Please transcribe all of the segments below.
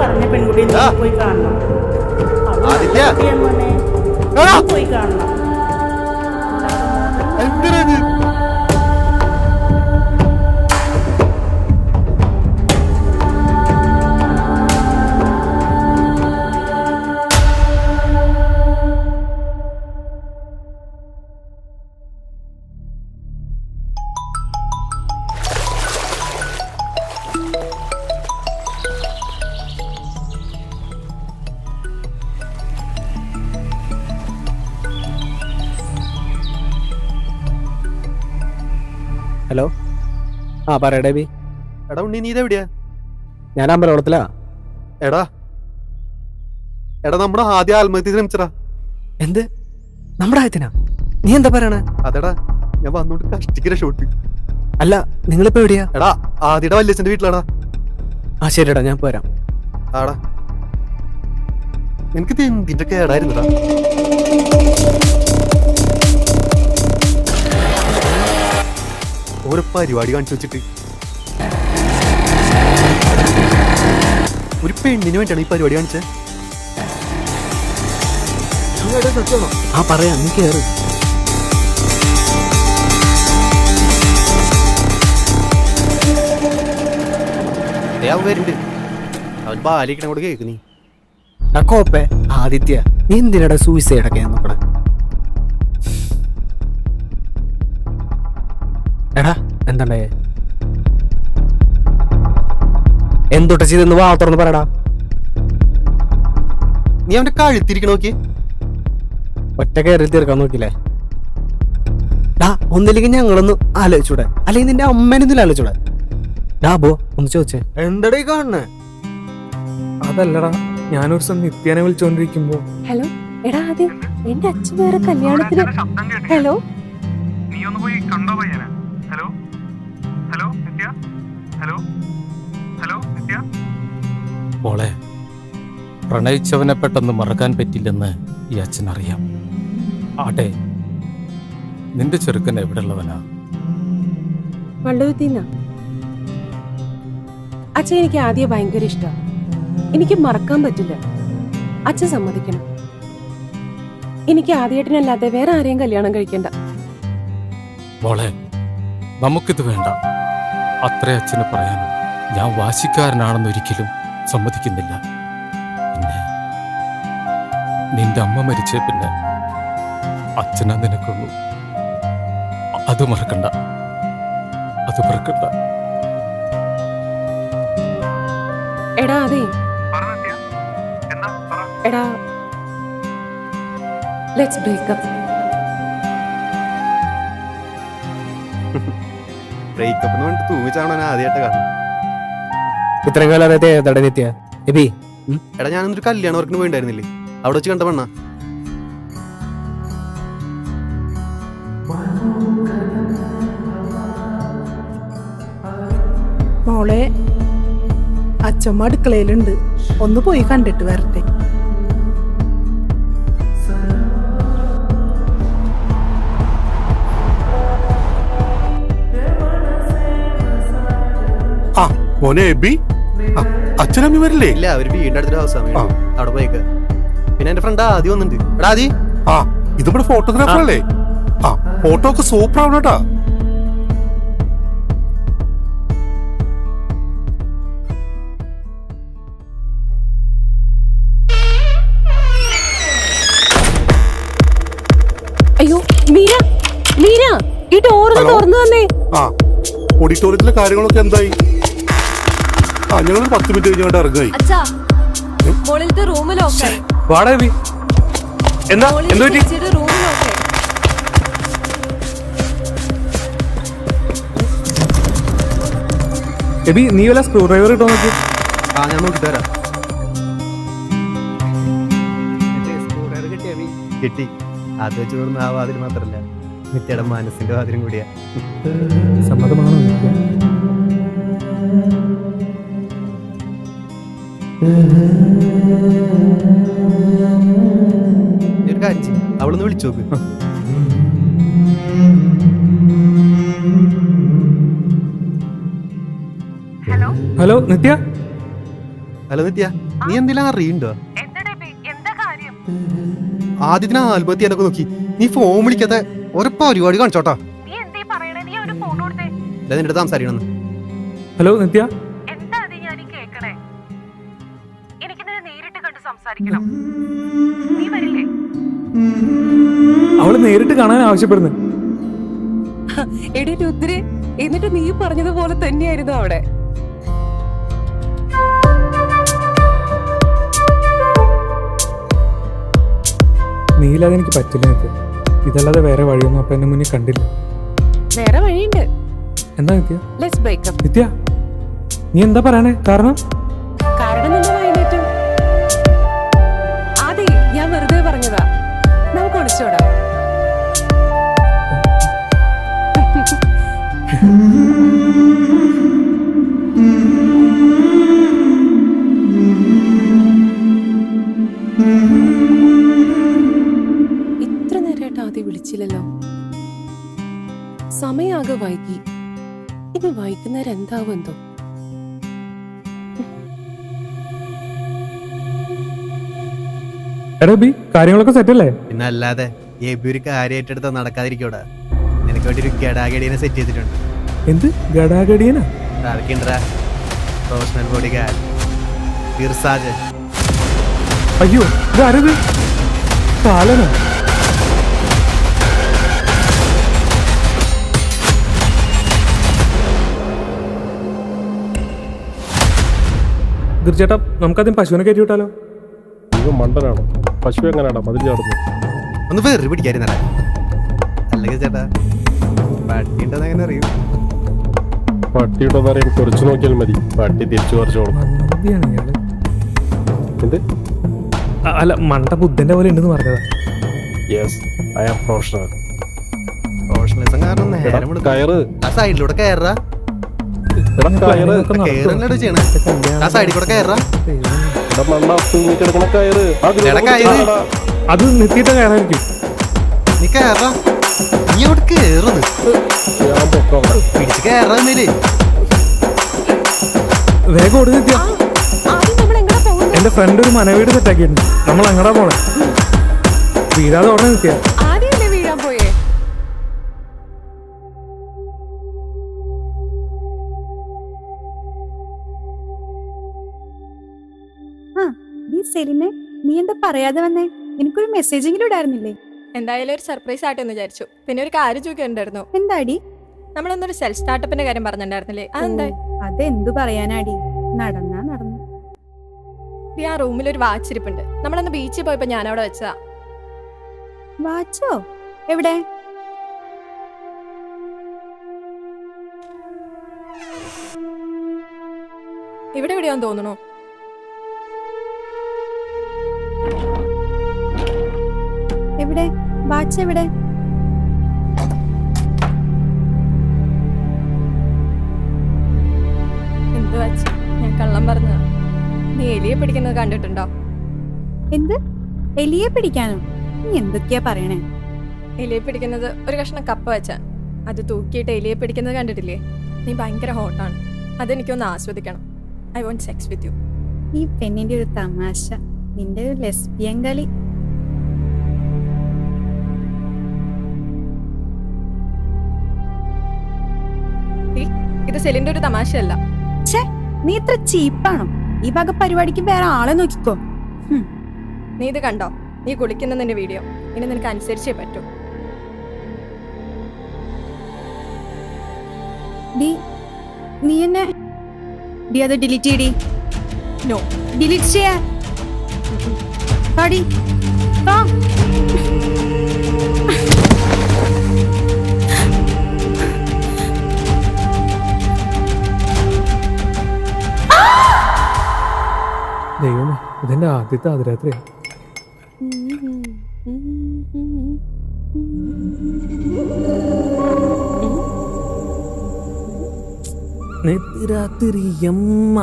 പറഞ്ഞ പെൺകുട്ടിയെ നീ പോയി കാണണം. പോയി കാണണം. ഹലോ, ആ പറയടേ ബി. എടാ ഉണ്ണി, നീ ഇതെവിടെയാ? ഞാൻ അമ്പലവളത്തിലാ. എടാ നമ്മുടെ ആദ്യം ആത്മഹത്യ ശ്രമിച്ചടാ. എന്ത്? നമ്മുടെ ആയത്തിനാ? നീ എന്താ പറയണേ? അതെടാ, ഞാൻ വന്നോണ്ട് കഷ്ടിക്ക് രക്ഷോട്ട്. അല്ല, നിങ്ങളിപ്പോ എവിടെയാ? എടാ ആദ്യയുടെ വല്യച്ഛന്റെ വീട്ടിലാടാ. ആ ശരിടാ, ഞാൻ പോരാം. ആടാ, എനിക്കിത് എന്തിന്റെ കേടായിരുന്നടാ. ഓരോ പരിപാടി കാണിച്ചു വെച്ചിട്ട് ഒരു പെണ്ണിന് വേണ്ടിയാണ് ഈ പരിപാടി കാണിച്ചത്. ആ പറയാം, നീ കേറ്. അവൻ വരുന്നുണ്ട്. അവൻ ബാലിക്കണ കൂടെ കേക്ക്. നീ കോപ്പേ ആദിത്യ, നീ എന്തിനാടാ സൂയിസൈഡ് ഒക്കെ നോക്കണേ? എടാ എന്താണ്ടേ? എന്തൊട്ട് ചെയ്തെന്ന് വാ തുറന്ന് പറയടാ. നീ അവന്റെ കഴുത്തിരിക്കണ നോക്കി. ഒറ്റ കയറി തീർക്കാൻ നോക്കില്ലേ? ഡാ, ഒന്നില്ലെങ്കിൽ ഞങ്ങളൊന്ന് ആലോചിച്ചൂടെ? അല്ലെങ്കിൽ നിന്റെ അമ്മേനൊന്നും ആലോചിച്ചൂടെ? ഡാ ബോ, ഒന്ന് ചോദിച്ചേ. എന്തടേ കാണണേ? അതല്ലടാ, ഞാനൊരു ദിവസം നിത്യാനെ വിളിച്ചോണ്ടിരിക്കുമ്പോ. ഹലോ എടാ, ആദ്യ എന്റെ അച്ഛൻ വേറെ കല്യാണത്തിന്. ഹലോ, നീ ഒന്ന് പോയി കണ്ടോ പയ്യനെ? ഹലോ ഹലോ നിത്യ, ഹലോ ഹലോ നിത്യ. മോളെ, പ്രണയിച്ചവനെ പെട്ടെന്ന് മറക്കാൻ പറ്റില്ലെന്ന് ഈ അച്ഛനറിയാം. ആട്ടെ, നിന്റെ ചെറുക്കൻ എവിടെയുള്ളവനാ? വള്ളുവത്തിന്നാ. അച്ഛൻ എനിക്ക് ആദ്യം ഭയങ്കര ഇഷ്ടമാണ്. എനിക്ക് മറക്കാൻ പറ്റില്ല. അച്ഛൻ സമ്മതിക്കണം. എനിക്ക് ആദ്യേട്ടനല്ലാതെ വേറെ ആരെയും കല്യാണം കഴിക്കണ്ട. മോളെ, നമുക്കിത് വേണ്ട. അത്ര അച്ഛന് പറയാനും ഞാൻ വാശിക്കാരനാണെന്നൊരിക്കലും സമ്മതിക്കുന്നില്ല. പിന്നെ നിന്റെ അമ്മ മരിച്ച പിന്നെ അച്ഛനാ നിനക്കുള്ളൂ. അത് മറക്കണ്ട, അത് മറക്കണ്ട. എടാ അതെ, എടാ ലെറ്റ്സ് ബ്രേക്ക് അപ്പ്. ബ്രേക്കപ്പ് എന്ന് പറഞ്ഞിട്ട് തൂങ്ങിച്ചാണോ ആദ്യമായിട്ട് കാണും. ഇത്രയും കാലം അറിയാത്ത ഏതാടെ നിത്യ? എബി, എടാ ഞാനൊരു കല്യാണ വർക്കിന് പോയിണ്ടായിരുന്നില്ലേ? അവിടെ വെച്ച് കണ്ട പെണ്ണ. മോളെ, അച്ഛമ്മ അടുക്കളയിലുണ്ട്, ഒന്ന് പോയി കണ്ടിട്ട് വരട്ടെ. മോനെ എബി, അച്ഛനമ്മി വരില്ലേ? ഇല്ല, അവര് വീടിന്റെ അടുത്തൊരു ഹൗസാണ്, അവിടെ പോയേക്ക. പിന്നെ എന്റെ ഫ്രണ്ട് ആദ്യം വന്നിട്ടുണ്ട്. എടാ ആദി, ഇതിവിടെ ഫോട്ടോഗ്രാഫർ അല്ലേ? ഫോട്ടോ ഒക്കെ സൂപ്പർ ആവണട്ടാ. അയ്യോ മീര, മീര, ഈ ഡോറൊന്ന് തുറന്നു തന്നെ. ഓഡിറ്റോറിയത്തിലെ കാര്യങ്ങളൊക്കെ എന്തായി? ഞങ്ങളൊരു 10 മിനിറ്റ് കഴിഞ്ഞിട്ട് ഇറങ്ങായി. മുകളിലത്തെ റൂം ലോക്കായി. വാടാ എബി. എന്താ എന്ത് പറ്റി? റൂം ലോക്കായി. എബി, നീ വല്ല സ്ക്രൂ ഡ്രൈവർ ഇട്ടോ നോക്കി. ഞാൻ നോക്കിട്ട് വരാം. കിട്ടി. അത് വെച്ച് തോന്നുന്ന ആ വാതിൽ മാത്രല്ല, നിത്യയുടെ മനസ്സിന്റെ വാതിലും കൂടിയാ. സമ്മതമാണോ? ഒരു കാര്യം ചെയ്യ്, അവളൊന്ന് വിളിച്ചു നോക്ക്. ഹലോ നിത്യ, ഹലോ നിത്യ, നീ എന്തെങ്കിലും അറിയണ്ടോ? ആദ്യത്തിന് ആത്മഹത്യ എന്നൊക്കെ നോക്കി നീ ഫോൺ വിളിക്കാത്ത ഒരു പരിപാടി കാണിച്ചോട്ടാ. നിന്റെ അടുത്ത് സംസാരിക്കണം. ഹലോ നിത്യ, അവള് നേരിട്ട് കാണാൻ ആവശ്യപ്പെടുന്നു. എടി രുദ്രേ, എന്നിട്ട് നീ പറഞ്ഞതുപോലെ തന്നെയായിരുന്നു അവിടെ. നീയില്ലാതെ എനിക്ക് പറ്റില്ല നിത്യ. ഇതല്ലാതെ വേറെ വഴിയൊന്നും അപ്പൊ എന്റെ മുന്നിൽ കണ്ടില്ല. വേറെ വഴിയുണ്ട്. എന്താ നിത്യ? Let's breakup. നിത്യ, നീ എന്താ പറയണേ? കാരണം നിന്റെ വൈകുന്നേരം അതെ, ഞാൻ വെറുതെ പറഞ്ഞതാ. നമുക്ക് ഒളിച്ചോടാം. ഇത്ര നേരമായിട്ട് ആദ്യം വിളിച്ചില്ലല്ലോ. സമയാകെ വൈകി. ഇനി വൈകുന്നേരം എന്താവും എന്തോ. എടാ ബി, കാര്യങ്ങളൊക്കെ സെറ്റ് അല്ലേ? പിന്നെ അല്ലാതെ എബി ഒരു കാര്യമായിട്ടെടുത്ത നടക്കാതിരിക്കൂടാ. നിനക്ക് വേണ്ടി ഒരു ഗഡാഗഡിനെ സെറ്റ് ചെയ്തിട്ടുണ്ട്. എന്ത് ഗഡാഗഡിയനാ? ആർക്കിണ്ടാ? പ്രൊഫഷണൽ ബോഡി ഗാർഡ് ഫിർസാജ്. അയ്യോ, ഇതാരത്? കാലനാ? തീർച്ചയായിട്ടും നമുക്കാദ്യം പശുവിനെ കയറ്റി വിട്ടാലോ? ഇത് മണ്ടനാണോ? പശു എങ്ങനെയാണോ മതിൽ ചാടുന്നു? ഒന്ന് വേറെ പിടിക്കാതിരുന്നടാ. അല്ലെങ്കിൽ ചേട്ടാ പട്ടിയുണ്ടെന്ന് എങ്ങനെ അറിയും? പട്ടിയുണ്ടോന്നറിയാൻ കുറച്ച് നോക്കിയാൽ മതി. പട്ടി തിരിച്ചു പറിച്ചോളും. മന്ദിയാണ് ഇയാള്. എന്ത്? അല്ല, മണ്ട ബുദ്ധന്റെ പോലെ ഉണ്ടെന്ന് പറഞ്ഞതാ. Yes, I am professional. പ്രൊഫഷണലിസം കാരണം നേരം വെളുക്കും. കയറ്. ആ സൈഡിലൂടെ കയറാ. കയറ്. കയറല്ലോ ചെയ്യണേ. ആ സൈഡിൽ കൂടെ കയറാ. മണ്ണ തൂങ്ങി കിടക്കണ കയറ്. എടാ, കയറ്. അത് നിർത്തിയിട്ട് കയറായിരിക്കും. നീ കയറാ. നീ അവിടെ കേറുന്നു. ഞാൻ പൊക്കാം. പിടിച്ച് കയറാന്നേലേ. വേഗം ഓടി നിത്യ. ആദ്യം നമ്മൾ എങ്ങനെ പോകും? എന്റെ ഫ്രണ്ട് ഒരു മനവീട് സെറ്റാക്കിയിട്ടുണ്ട്. നമ്മൾ അങ്ങടാ പോണേ. വീഴാതെ ഓടണേ നിത്യ. ആദ്യമല്ലേ വീഴാൻ പോയേ? സെലിനെ, നീ എന്താ പറയാതെ വന്നേ? എനിക്കൊരു മെസ്സേജെങ്കിലും ഇടായിരുന്നില്ലേ? എന്തായാലും ഒരു സർപ്രൈസ് ആയിട്ടെന്ന് വിചാരിച്ചു. പിന്നെ ഒരു കാര്യം ചോദിക്കണ്ടായിരുന്നു. എന്താടി? നമ്മളൊന്നൊരു സെൽഫ് സ്റ്റാർട്ടപ്പിന്റെ കാര്യം പറഞ്ഞിട്ടുണ്ടായിരുന്നില്ലേ? അതെന്തായി? അതെന്തു പറയാനാടി, നടന്നാ നടന്നു. ആ റൂമിൽ ഒരു വാച്ച് ഇരിപ്പുണ്ട്. നമ്മളന്ന് ബീച്ചിൽ പോയപ്പോ ഞാൻ അവിടെ വെച്ചതാ. വാച്ചോ? എവിടെ? ഇവിടെ എവിടെയാന്ന് തോന്നണോ? എവിടെ വാച്ച്? എവിടെ? എന്ത് വാച്ച്? ഞാൻ കള്ളം പറഞ്ഞതാ. നീ എലിയെ പിടിക്കുന്നത് കണ്ടിട്ടുണ്ടോ? എന്ത്? എലിയെ പിടിക്കാനോ? നീ എന്തൊക്കെയാ പറയണേ? എലിയെ പിടിക്കുന്നത് ഒരു കഷ്ണം കപ്പ വെച്ചാ. അത് തൂക്കിയിട്ട് എലിയെ പിടിക്കുന്നത് കണ്ടിട്ടില്ലേ? നീ ഭയങ്കര ഹോട്ടാണ്. അതെനിക്കൊന്ന് ആസ്വദിക്കണം. I want sex with you. ഈ പെണ്ണിന്റെ ഒരു തമാശ, നിന്റെ ഒരു ലെസ്ബിയൻ കളി. ഇത് സെലിന്റെ ഒരു തമാശയല്ല. ഛേ, നീ ഇത്ര ചീപ്പാണോ? ഈ വക പരിപാടിക്ക് വേറെ ആളെ നോക്കിക്കോ. നീ ഇത് കണ്ടോ? നീ കുളിക്കുന്നതിന്റെ വീഡിയോ. ഇനി നിനക്ക് അനുസരിച്ചേ പറ്റൂ. നീ എന്നെ അത് ഡിലീറ്റ് ചെയ്യടി. നോ, ഡിലീറ്റ് ചെയ്യാ. പാടി. ദൈവമേ, ഇതെന്റെ ആദ്യത്തെ അതിരാത്രിയാ. നെത്തിരാത്തിരിയമ്മ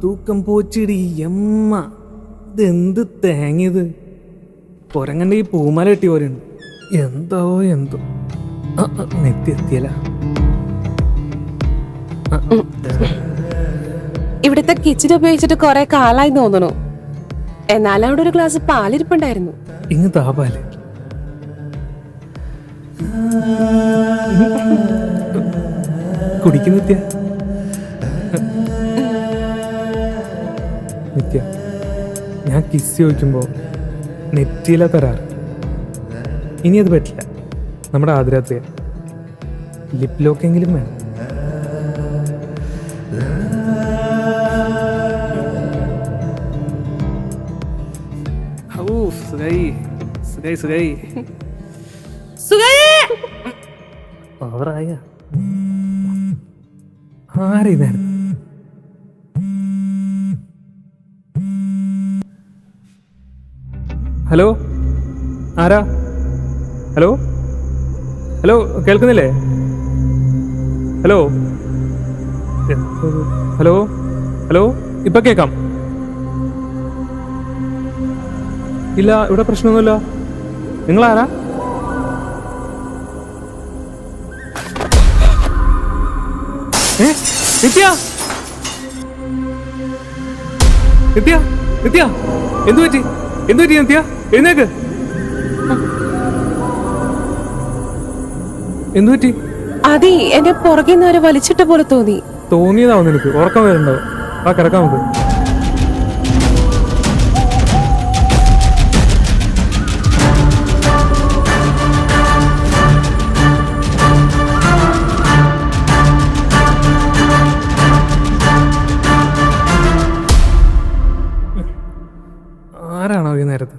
തൂക്കം പോച്ചിടിയമ്മ. ഇതെന്ത് തേങ്ങിയത്? കൊരങ്ങന്റെ ഈ പൂമാല കെട്ടി പോലെയുണ്ട്. എന്തോ എന്തോ. നെത്തി എത്തിയല്ല. ഇവിടുത്തെ കിച്ചൺ ഉപയോഗിച്ചിട്ട് കുറെ കാലായി തോന്നണു. എന്നാലും അവിടെ ഒരു ഗ്ലാസ് പാലിരിപ്പുണ്ടായിരുന്നു. ഇങ്ങ് താപാല്. കുടിക്കും നിത്യ. നിത്യ, ഞാൻ കിസ് ചോദിക്കുമ്പോ നെറ്റിയില തരാറ്. ഇനി അത് പറ്റില്ല. നമ്മുടെ ആദ്യരാത്രിയ ലിപ് ലോക്കെങ്കിലും വേണം. ആരെയ്തായിരുന്നു? ഹലോ, ആരാ? ഹലോ ഹലോ, കേൾക്കുന്നില്ലേ? ഹലോ ഹലോ ഹലോ, ഇപ്പൊ കേക്കാം. ഇല്ല, ഇവിടെ പ്രശ്നമൊന്നുമില്ല. നിങ്ങളാരാ? നിത്യ, നിത്യ, നിത്യ, എന്തു പറ്റി? എന്തു പറ്റി നിത്യ? എഴുന്നേക്ക്. എന്തു പറ്റി? അതെ, എന്നെ പുറകെ നിന്ന് ആരോ വലിച്ചിട്ട പോലെ തോന്നി. തോന്നിയതാവും നിനക്ക്. ഉറക്കം വരുന്നുണ്ടാവും. ആ, കിടക്കാൻ നമുക്ക്. ആരാണോ ഈ നേരത്ത്?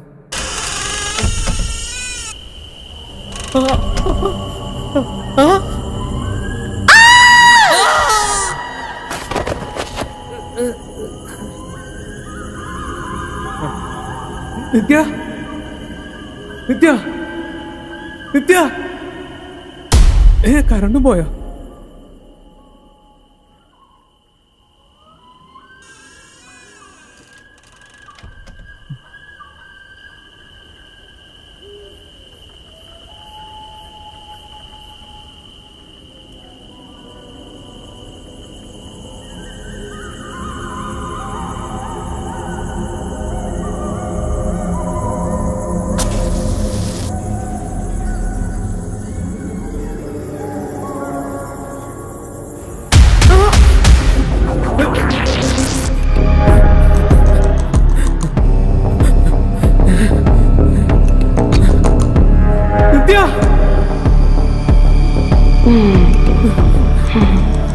നിത്യ, നിത്യ, നിത്യ, കറണ്ടും പോയോ?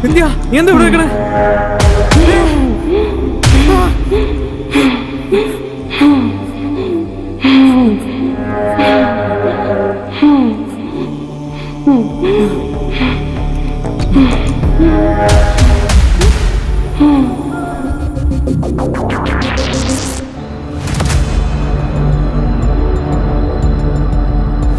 നിത്യ, നീ എന്താ ഇവിടെ വെക്കണേ? Hmm.